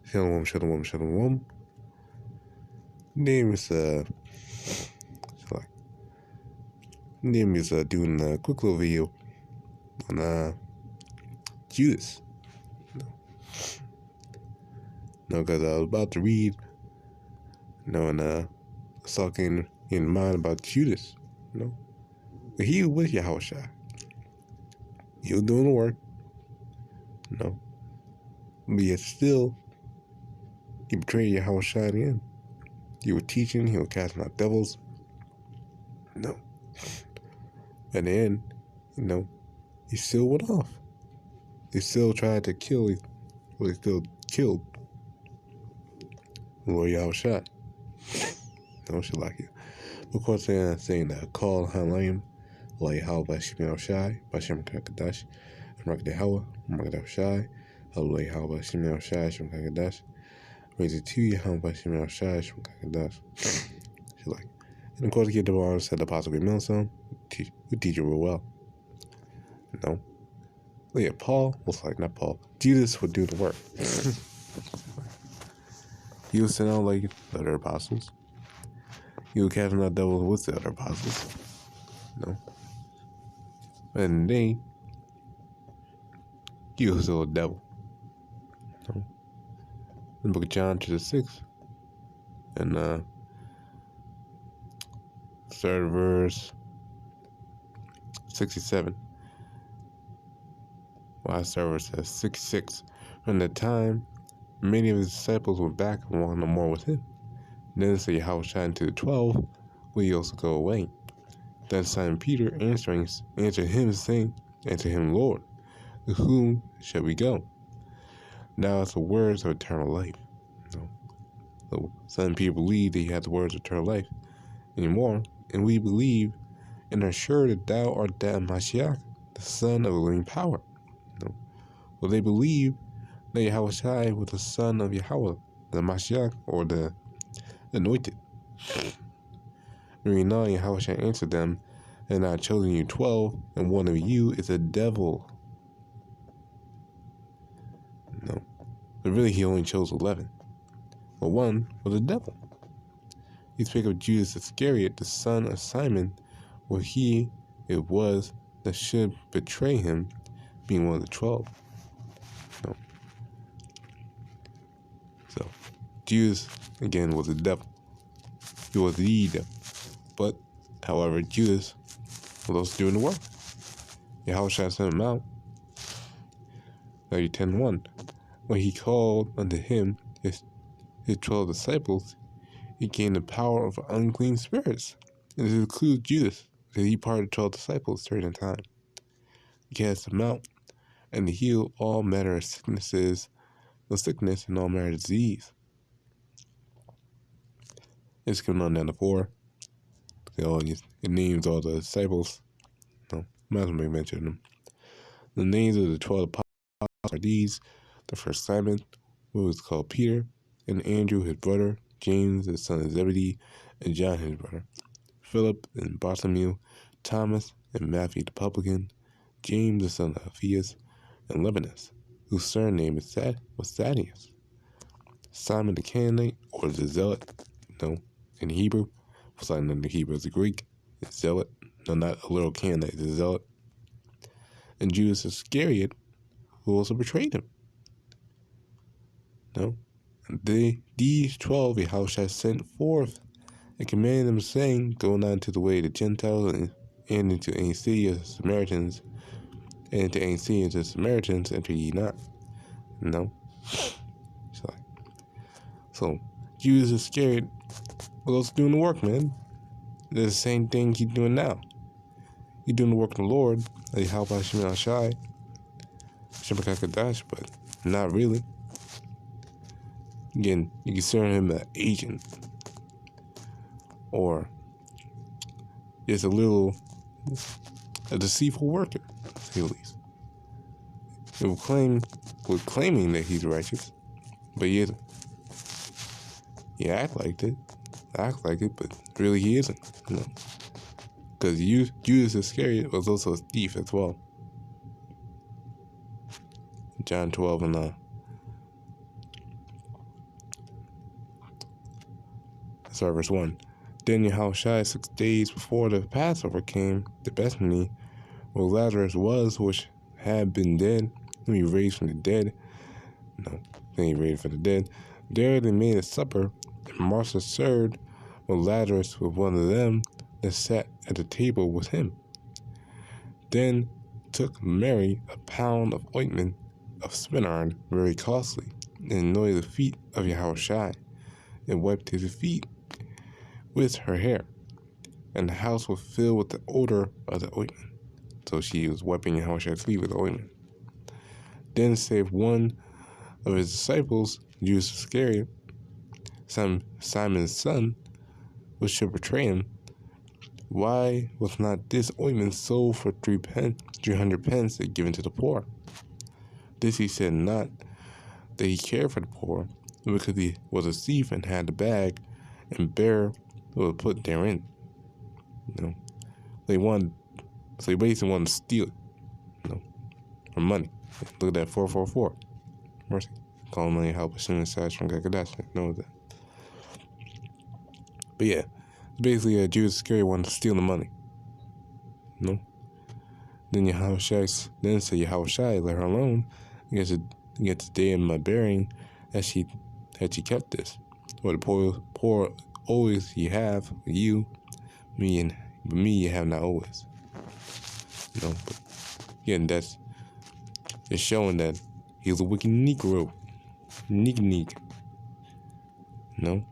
Shalom. Name is doing a quick little video on Judas. Because I was about to read, and I was talking in mind about Judas. But he was YAHAWASHI. He was doing the work. But yet still, he betrayed YAHAWASHI in the end. He was teaching, he was casting out devils. At the end, he still went off. They still tried to kill, he still killed Lord YAHAWASHI. Shit like it. Of course, they're saying that call halahyam, YAHAWASHI, BAHASHAM QADASH, YAHAWAH, YAHAWASHI, YAHAWASHI, QADASH, raise it to YAHAWASHI, QADASH. Shit like it. And of course, get the bar said the possibly millstone. We teach it real well. Yeah, not Paul. Jesus would do the work. He would send out like the other apostles. He would cast out devils with the other apostles. And he was still a devil. In the book of John chapter 6 and third verse 67. Last verse says 66. From the time many of his disciples went back and walked no more with him. Then said YAHAWASHI to the 12, will ye also go away? Then Simon Peter answered him, saying, answer him, Lord, to whom shall we go? Now it's the words of eternal life. So Simon Peter believed that he had the words of eternal life anymore, and we believe and are sure that thou art that Mashiach, the Son of the living power. Well, they believe that YAHAWASHI was the son of Yahweh, the Mashiach, or the anointed. And now YAHAWASHI answered them, and I have chosen you 12, and one of you is a devil. But really he only chose 11. But one was a devil. He speak of Judas Iscariot, the son of Simon, where he it was that should betray him, being one of the 12. So Judas again was a devil. He was the devil. But however, Judas was also doing the work. YAHAWASHI sent him out. Matthew 10:1. When he called unto him his 12 disciples, he gained the power of unclean spirits. And this includes Judas, because he parted 12 disciples during the time. He cast them out, and to heal all manner of sickness and all manner of disease. It's coming on down to 4. It names all the disciples. Might as well mention them. The names of the 12 apostles are these: the first Simon, who was called Peter, and Andrew his brother, James the son of Zebedee, and John his brother, Philip and Bartholomew, Thomas and Matthew the publican, James the son of Alphaeus, and Lebanus, whose surname was Thaddeus, Simon the Canaanite, or the Zealot, in Hebrew, Simon in the Hebrew is the Greek, it's Zealot, not a little Canaanite, it's a Zealot, and Judas Iscariot, who also betrayed him. These 12 YAHAWASHI sent forth and commanded them, saying, go not into the way of the Gentiles and into any city of the Samaritans, and into any city of the Samaritans enter ye not. So Judas Iscariot was also doing the work, man. It's the same thing he's doing now. He's doing the work of the Lord, like YAHAWASHI, QADASH, but not really. Again, you consider him an agent, or just a deceitful worker, to say the least. We're claiming that he's righteous, but he isn't. He acts like it, but really he isn't. Because Judas Iscariot was also a thief as well. John 12 and Start verse 1. Then Yahawashi 6 days before the Passover came to Bethany, where Lazarus was, which had been dead, when he raised from the dead. There they made a supper, and Martha served, with Lazarus with one of them that sat at the table with him. Then took Mary a pound of ointment of spikenard, very costly, and anointed the feet of Yahawashi, and wiped his feet with her hair. And the house was filled with the odor of the ointment. So she was wiping Yahawashi's feet with the ointment. Then saved one of his disciples, Judas Iscariot, Simon's son, which should betray him. Why was not this ointment sold for 300 pence and given to the poor? This he said not that he cared for the poor, but because he was a thief and had the bag and bear was put therein. They basically wanted to steal it, for money. Look at that 444. Mercy. Call money help as soon as from QADASH. Know that. But yeah, basically Judas Iscariot wanted to steal the money. Then Yahawashi said Yahawashi, let her alone. Against the day of my burying, had she kept this. Or the poor always ye have, you, but me you have not always. But again, it's showing that he was a wicked Negro. Neek. And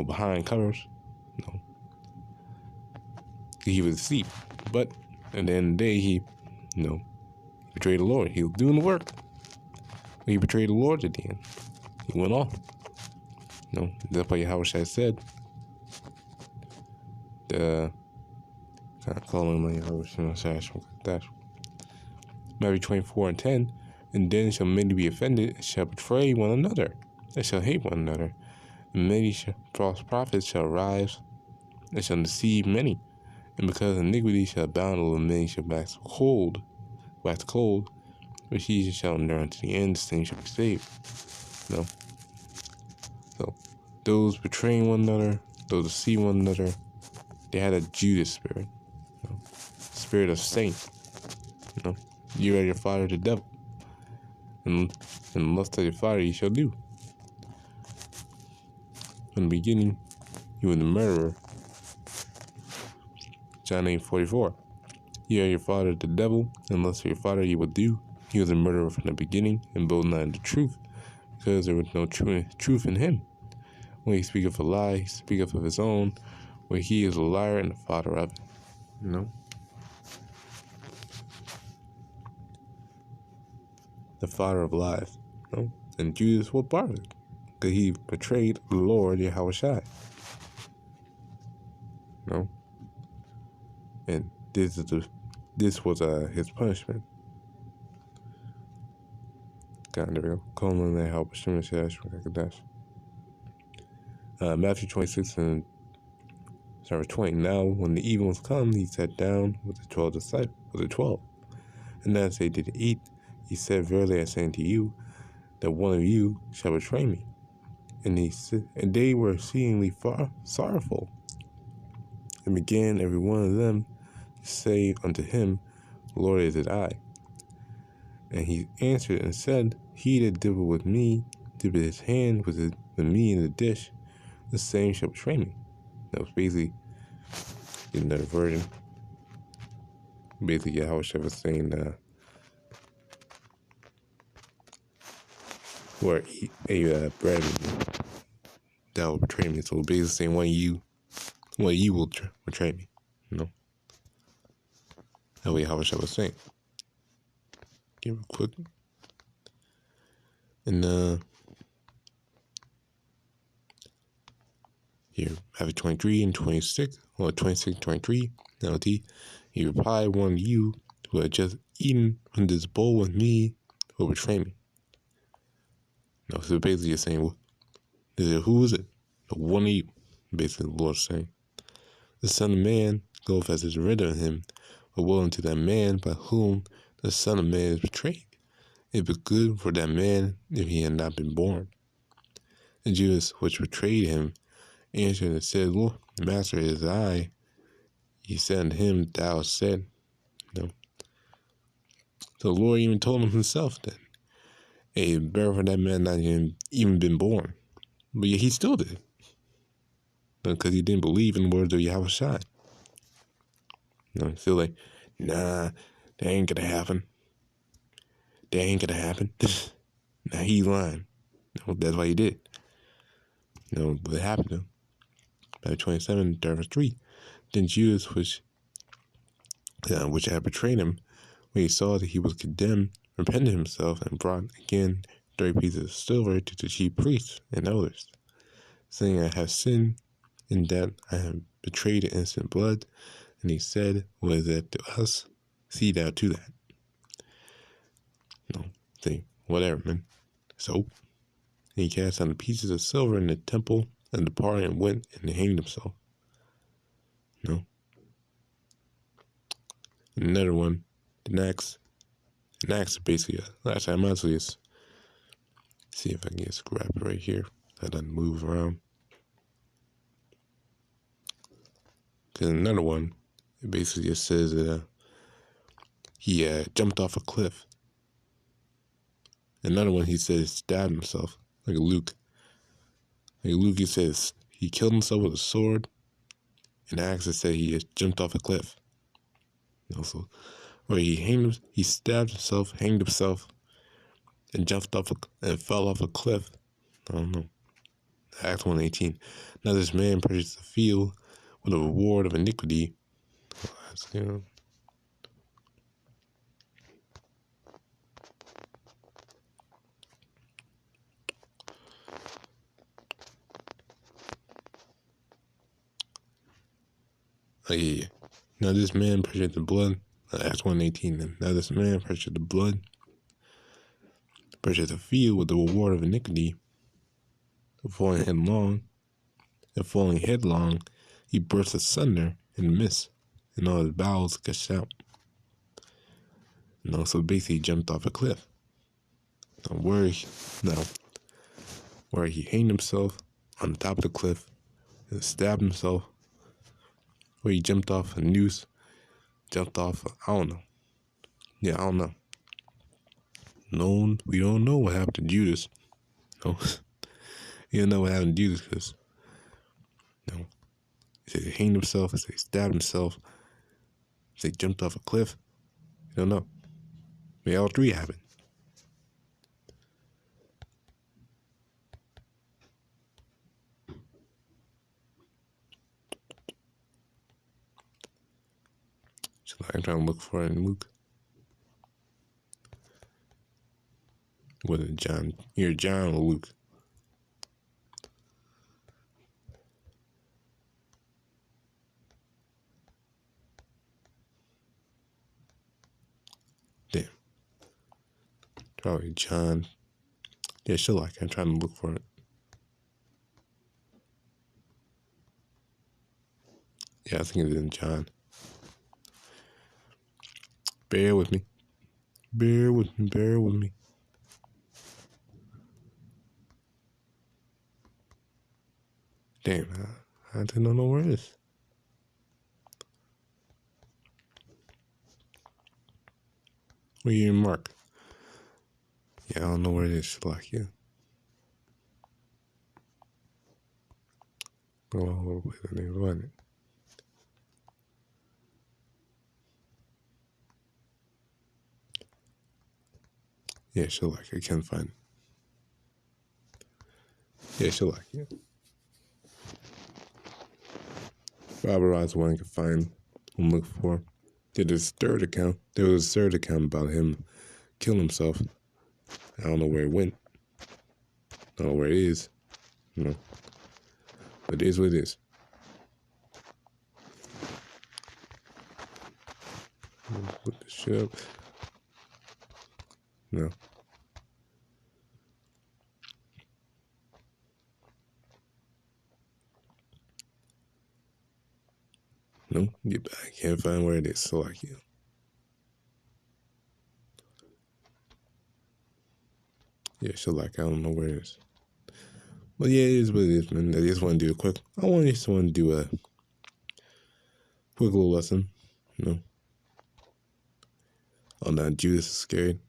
behind covers. He was a thief. But at the end of the day, he betrayed the Lord. He was doing the work. He betrayed the Lord at the end. He went off. That's why Yahawashi said, Matthew 24:10, and then shall many be offended, and shall betray one another, and shall hate one another. And many false prophets shall rise, and shall deceive many. And because iniquity shall abound, a little many shall wax cold, which he shall endure unto the end, the same shall be saved. So those betraying one another, those deceiving one another, they had a Judas spirit, spirit of Satan. You are your father, the devil, and the lust of your father you shall do. In the beginning, you were the murderer. John 8:44. You are your father, the devil, and lust of your father you will do. He was a murderer from the beginning, and bold not in the truth, because there was no truth in him. When he speaketh a lie, he speaketh of his own, where he is a liar and the father of it. The father of lies. And Judas was part of it, because he betrayed the Lord Yahawashi. And this was his punishment. God, there we go. Colon that help Matthew 26 and 20. Now, when the evening was come, he sat down with the 12 disciples. And as they did eat, he said, verily I say unto you, that one of you shall betray me. And they were exceedingly sorrowful. And began every one of them to say unto him, Lord, is it I? And he answered and said, he that dippeth his hand with me in the dish, the same shall betray me. That was basically another version. Basically, Yahawashi was saying, or a bread that will betray me. So basically saying, one you will betray me. That way Yahawashi was saying. Give it quick. And here, Matthew 23 and 26, or 26 and 23, NLT. He replied, one of you who had just eaten from this bowl with me will betray me. So basically you're saying, who is it? One of you. Basically the Lord's saying. The Son of Man goeth as is written of him, but woe unto that man by whom the Son of Man is betrayed. It was good for that man if he had not been born. And Judas, which betrayed him, answered and said, Lord, Master, it is I. He said unto him, Thou hast said. You know? So the Lord even told him himself that, hey, better for that man not even been born. But yet he still did. Because he didn't believe in the words of YAHAWASHI. You know, he's still like, nah, that ain't gonna happen. That ain't gonna happen. Now he's lying. You know, that's why he did. You know, but it happened to him. By 27, verse 3. Then Judas, which had betrayed him, when he saw that he was condemned, repented himself and brought again 30 pieces of silver to the chief priests and elders, saying, I have sinned in that I have betrayed innocent blood. And he said, what is that to us? See thou to that. No, think, whatever, man. So, he cast down the pieces of silver in the temple and departed and went and hanged himself. No. Another one, the axe is basically last time I just see if I can just grab it right here. That doesn't move around. Because another one, it basically just says that he jumped off a cliff. Another one, he says stabbed himself, like Luke. Like Luke, he says he killed himself with a sword. And Acts said he just jumped off a cliff. You know, so, or he stabbed himself, hanged himself, and jumped off and fell off a cliff. I don't know. Acts 1:18. Now this man purchased a field with a reward of iniquity. You know. Oh, yeah. Now this man purchased the blood. Acts 1:18. Now this man purchased the blood, purchased a field with the reward of iniquity. Falling headlong, he burst asunder in the midst, and all his bowels gushed out. You know, so basically he jumped off a cliff. Now where he hanged himself on the top of the cliff and stabbed himself, where he jumped off a noose, jumped off, I don't know. Yeah, I don't know. No, we don't know what happened to Judas. No, you don't know what happened to Judas because, you know, he said he hanged himself, he said he stabbed himself, he said he jumped off a cliff. You don't know. Maybe all three happened. So I'm trying to look for it in Luke. Was it John? Either John or Luke. Damn. Probably John. Yeah, I'm trying to look for it. Yeah, I think it's in John. Bear with me. Bear with me. Damn, I didn't know where it is. Where you in Mark? Yeah, I don't know where it is. Halahyam. Oh, wait a minute, what? Yeah, Halahyam. I can't find it. Yeah, Halahyam. Robert Oswald can find and look for. There was a third account about him killing himself. I don't know where it went. I don't know where it is. You know. But it is what it is. Put this shit up. No. No, get back. I can't find where it is. Halahyam. Yeah, Halahyam. I don't know where it is. But yeah, it is what it is, man. I just want to do a quick. Just want to do a quick little lesson, on that Judas is scared.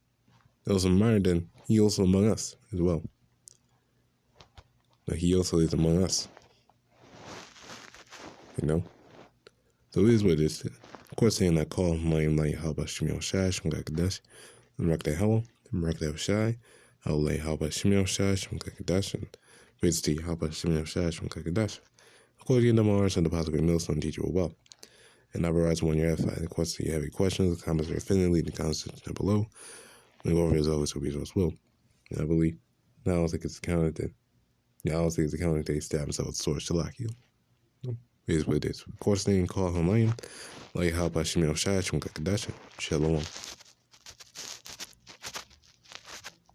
Also, reminded that he also among us as well. Like he also is among us. So it is what it is. Of course, saying that call, YAHAWASHI, QADASH, halahyam, YAHAWASHI, QADASH, and praise to YAHAWASHI, Of course, you get more and the possible meals from teacher well. And I realize when you're edified. Of course, if you have any questions, comments, or opinion, leave in the comments section below. And go over as always, will be as well. And I believe, I don't think it's accounted that. I don't think it's accounted that they stab himself with the sword to lock you. It is what it is. Of course, they call him YAHAWASHI, QADASH, Shalom.